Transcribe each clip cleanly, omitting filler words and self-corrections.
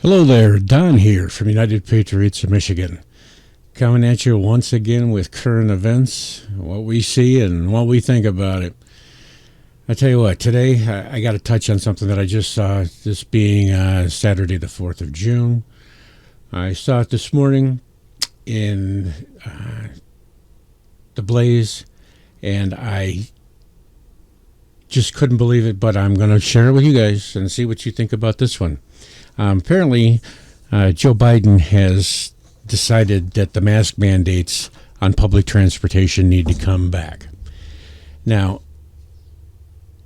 Hello there, Don here from United Patriots of Michigan. Coming at you once again with current events, what we see and what we think about it. I tell you what, today I got to touch on something that I just saw, this being Saturday the 4th of June. I saw it this morning in the Blaze, and I just couldn't believe it, but I'm going to share it with you guys and see what you think about this one. Apparently, Joe Biden has decided that the mask mandates on public transportation need to come back. Now,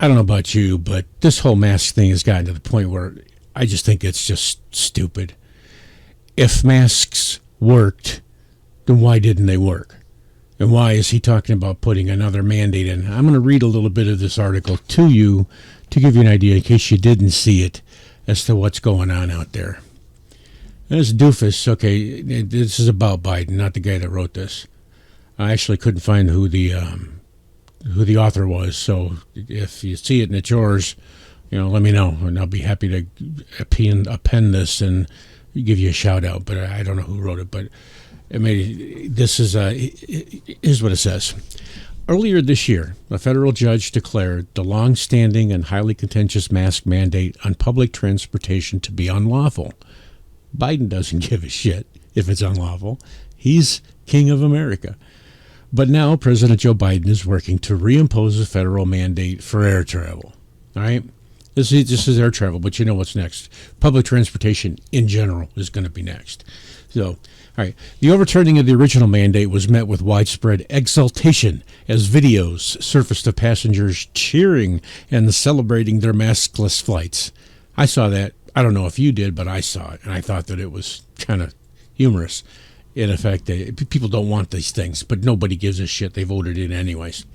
I don't know about you, but this whole mask thing has gotten to the point where I just think it's just stupid. If masks worked, then why didn't they work? And why is he talking about putting another mandate in? I'm going to read a little bit of this article to you to give you an idea, in case you didn't see it, as to what's going on out there. This doofus, okay, this is about Biden, not the guy that wrote this. I actually couldn't find who the author was, so if you see it and it's yours, let me know, and I'll be happy to append this and give you a shout out. But I don't know who wrote it, but here's what it says. Earlier this year, a federal judge declared the long-standing and highly contentious mask mandate on public transportation to be unlawful. Biden doesn't give a shit if it's unlawful. He's king of America. But now President Joe Biden is working to reimpose a federal mandate for air travel. All right? This is air travel, but you know what's next. Public transportation in general is going to be next. So, all right. The overturning of the original mandate was met with widespread exultation as videos surfaced of passengers cheering and celebrating their maskless flights. I saw that. I don't know if you did, but I saw it, and I thought that it was kind of humorous. In effect, people don't want these things, but nobody gives a shit. They voted in anyways.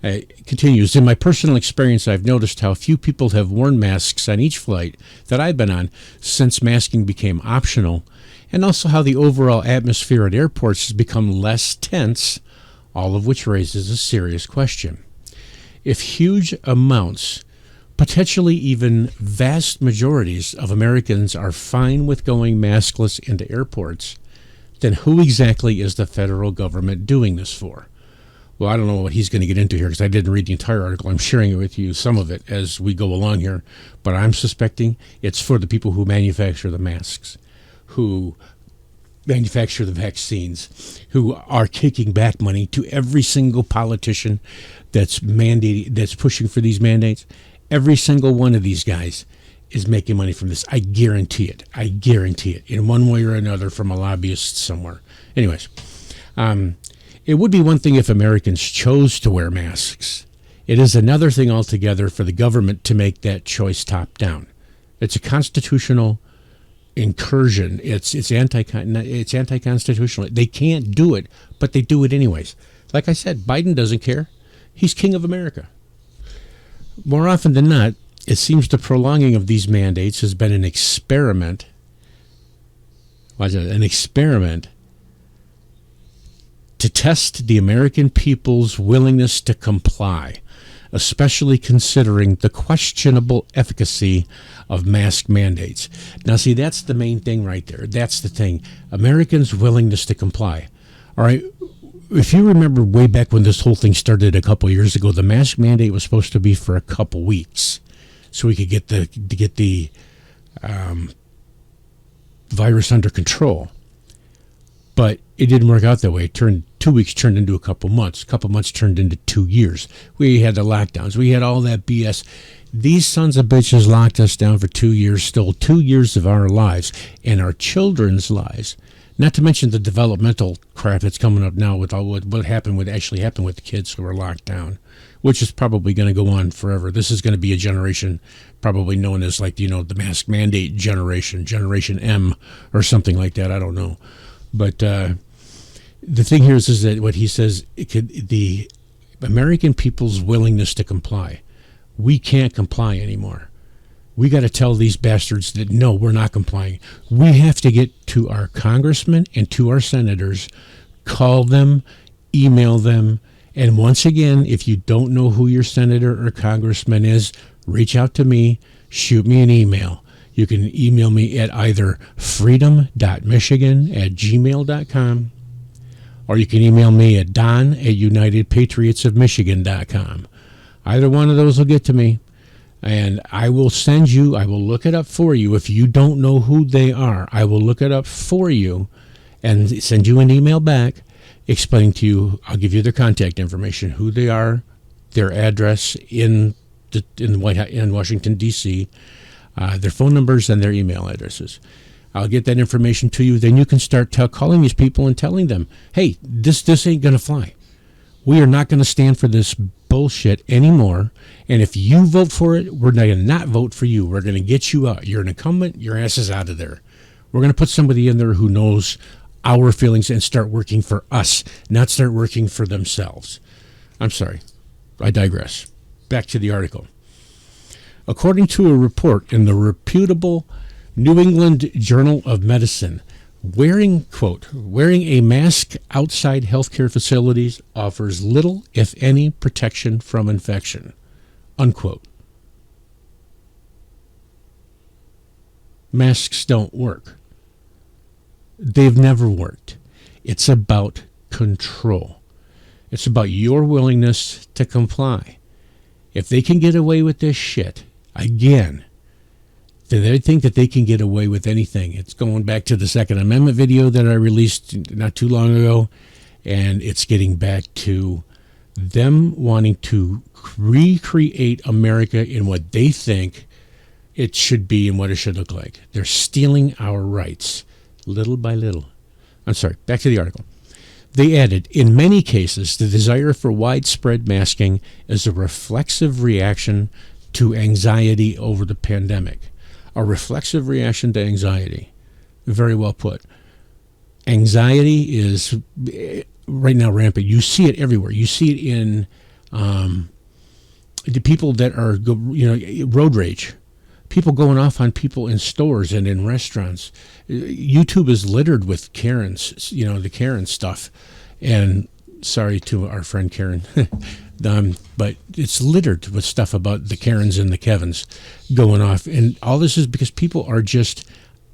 It continues, in my personal experience, I've noticed how few people have worn masks on each flight that I've been on since masking became optional, and also how the overall atmosphere at airports has become less tense, all of which raises a serious question. If huge amounts, potentially even vast majorities of Americans are fine with going maskless into airports, then who exactly is the federal government doing this for? Well, I don't know what he's going to get into here because I didn't read the entire article. I'm sharing it with you, some of it, as we go along here. But I'm suspecting it's for the people who manufacture the masks, who manufacture the vaccines, who are kicking back money to every single politician that's pushing for these mandates. Every single one of these guys is making money from this. I guarantee it. I guarantee it. In one way or another, from a lobbyist somewhere. Anyways, it would be one thing if Americans chose to wear masks. It is another thing altogether for the government to make that choice top down. It's a constitutional incursion. It's anti-constitutional. They can't do it, but they do it anyways. Like I said, Biden doesn't care. He's king of America. More often than not, it seems the prolonging of these mandates has been an experiment. An experiment to test the American people's willingness to comply, especially considering the questionable efficacy of mask mandates. Now, see, that's the main thing right there. That's the thing. Americans' willingness to comply. All right. If you remember way back when this whole thing started a couple years ago, the mask mandate was supposed to be for a couple weeks, so we could get the virus under control. But it didn't work out that way. 2 weeks turned into a couple months. A couple months turned into 2 years. We had the lockdowns. We had all that BS. These sons of bitches locked us down for 2 years, stole 2 years of our lives and our children's lives. Not to mention the developmental crap that's coming up now with all what happened with the kids who were locked down, which is probably going to go on forever. This is going to be a generation probably known as the mask mandate generation, Generation M or something like that. I don't know. But the thing here is that what he says, the American people's willingness to comply. We can't comply anymore. We got to tell these bastards that, no, we're not complying. We have to get to our congressmen and to our senators, call them, email them. And once again, if you don't know who your senator or congressman is, reach out to me, shoot me an email. You can email me at either freedom.michigan@gmail.com, or you can email me at don@unitedpatriotsofmichigan.com. Either one of those will get to me, and I will look it up for you. If you don't know who they are, I will look it up for you and send you an email back explaining to you. I'll give you their contact information, who they are, their address in Washington, D.C., their phone numbers, and their email addresses. I'll get that information to you. Then you can start calling these people and telling them, hey, this ain't going to fly. We are not going to stand for this bullshit anymore. And if you vote for it, we're going to not vote for you. We're going to get you out. You're an incumbent. Your ass is out of there. We're going to put somebody in there who knows our feelings and start working for us, not start working for themselves. I'm sorry. I digress. Back to the article. According to a report in the reputable New England Journal of Medicine, wearing a mask outside healthcare facilities offers little, if any, protection from infection, unquote. Masks don't work. They've never worked. It's about control. It's about your willingness to comply. If they can get away with this shit, again, then they think that they can get away with anything. It's going back to the Second Amendment video that I released not too long ago, and it's getting back to them wanting to recreate America in what they think it should be and what it should look like. They're stealing our rights, little by little. I'm sorry, back to the article. They added, in many cases, the desire for widespread masking is a reflexive reaction to anxiety over the pandemic. A reflexive reaction to anxiety. Very well put. Anxiety is right now rampant. You see it everywhere. You see it in the people that are, road rage. People going off on people in stores and in restaurants. YouTube is littered with Karens, the Karen stuff. And sorry to our friend Karen, but it's littered with stuff about the Karens and the Kevins going off. And all this is because people are just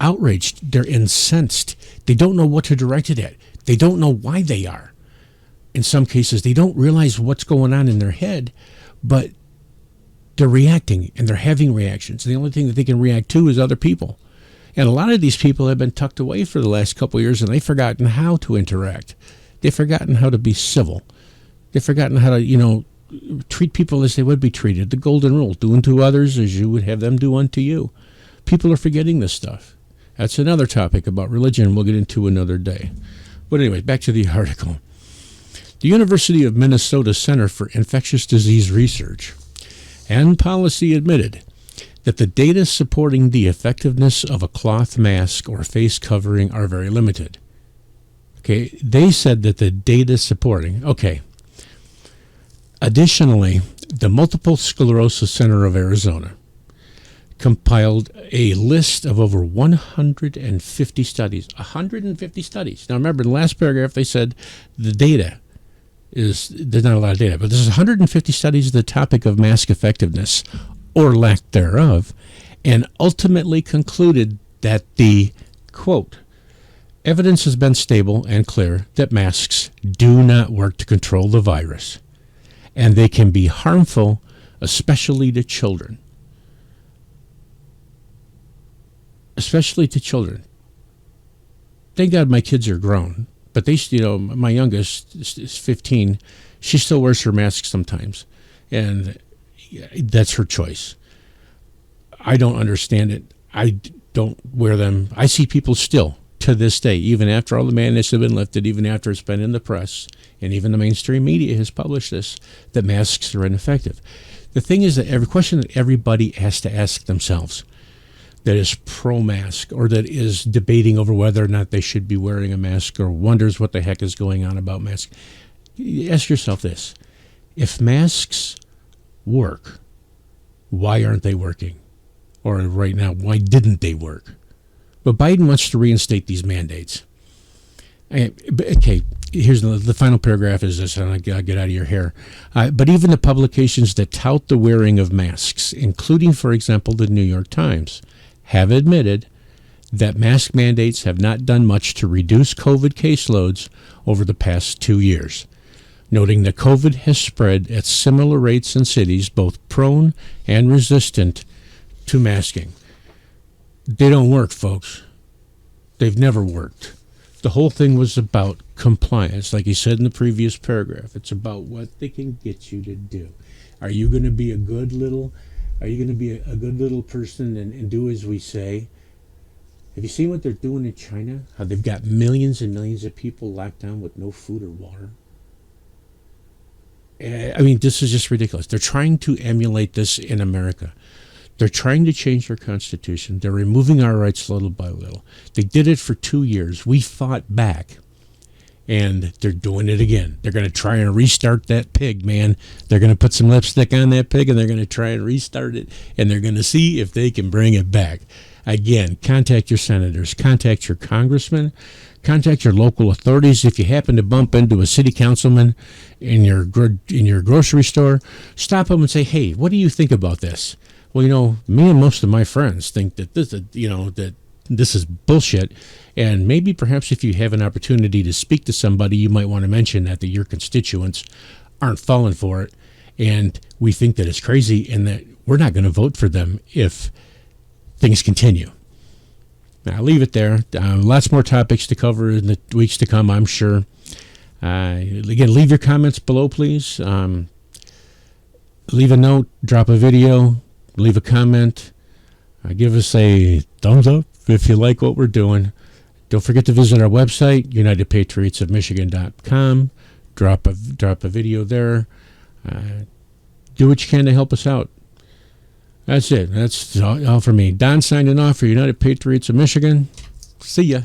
outraged. They're incensed. They don't know what to direct it at. They don't know why they are. In some cases, they don't realize what's going on in their head, but they're reacting and they're having reactions. The only thing that they can react to is other people. And a lot of these people have been tucked away for the last couple of years, and they've forgotten how to interact. They've forgotten how to be civil. They've forgotten how to, treat people as they would be treated. The golden rule, do unto others as you would have them do unto you. People are forgetting this stuff. That's another topic about religion we'll get into another day. But anyway, back to the article. The University of Minnesota Center for Infectious Disease Research and Policy admitted that the data supporting the effectiveness of a cloth mask or face covering are very limited. Okay, they said that the data supporting, okay. Additionally, the Multiple Sclerosis Center of Arizona compiled a list of over 150 studies. 150 studies. Now remember, in the last paragraph they said the data there's not a lot of data, but there's 150 studies of the topic of mask effectiveness or lack thereof, and ultimately concluded that the, quote, evidence has been stable and clear that masks do not work to control the virus, and they can be harmful, especially to children. Especially to children. Thank God my kids are grown, but my youngest is 15. She still wears her mask sometimes, and that's her choice. I don't understand it. I don't wear them. I see people still, to this day, even after all the mandates have been lifted, even after it's been in the press, and even the mainstream media has published this, that masks are ineffective. The thing is that every question that everybody has to ask themselves that is pro-mask or that is debating over whether or not they should be wearing a mask or wonders what the heck is going on about masks, ask yourself this. If masks work, why aren't they working? Or right now, why didn't they work? But Biden wants to reinstate these mandates. Okay, here's the final paragraph is this, and I'll get out of your hair. But even the publications that tout the wearing of masks, including, for example, the New York Times, have admitted that mask mandates have not done much to reduce COVID caseloads over the past 2 years, noting that COVID has spread at similar rates in cities both prone and resistant to masking. They don't work, folks. They've never worked. The whole thing was about compliance, like he said in the previous paragraph. It's about what they can get you to do. Are you going to be a good little person and do as we say? Have you seen what they're doing in China? How they've got millions and millions of people locked down with no food or water? I mean, this is just ridiculous. They're trying to emulate this in America. They're trying to change their constitution. They're removing our rights little by little. They did it for 2 years. We fought back, and they're doing it again. They're going to try and restart that pig, man. They're going to put some lipstick on that pig, and they're going to try and restart it, and they're going to see if they can bring it back. Again, contact your senators, contact your congressmen, contact your local authorities. If you happen to bump into a city councilman in your grocery store, stop them and say, "Hey, what do you think about this?" Well, me and most of my friends think that this is bullshit, and maybe perhaps if you have an opportunity to speak to somebody, you might want to mention that your constituents aren't falling for it, and we think that it's crazy, and that we're not going to vote for them if things continue. Now, I'll leave it there. Lots more topics to cover in the weeks to come, I'm sure. Again, leave your comments below, please. Leave a note, drop a video, leave a comment. Give us a thumbs up if you like what we're doing. Don't forget to visit our website, UnitedPatriotsofMichigan.com. Drop a video there. Do what you can to help us out. That's it. That's all for me. Don signing off for United Patriots of Michigan. See ya.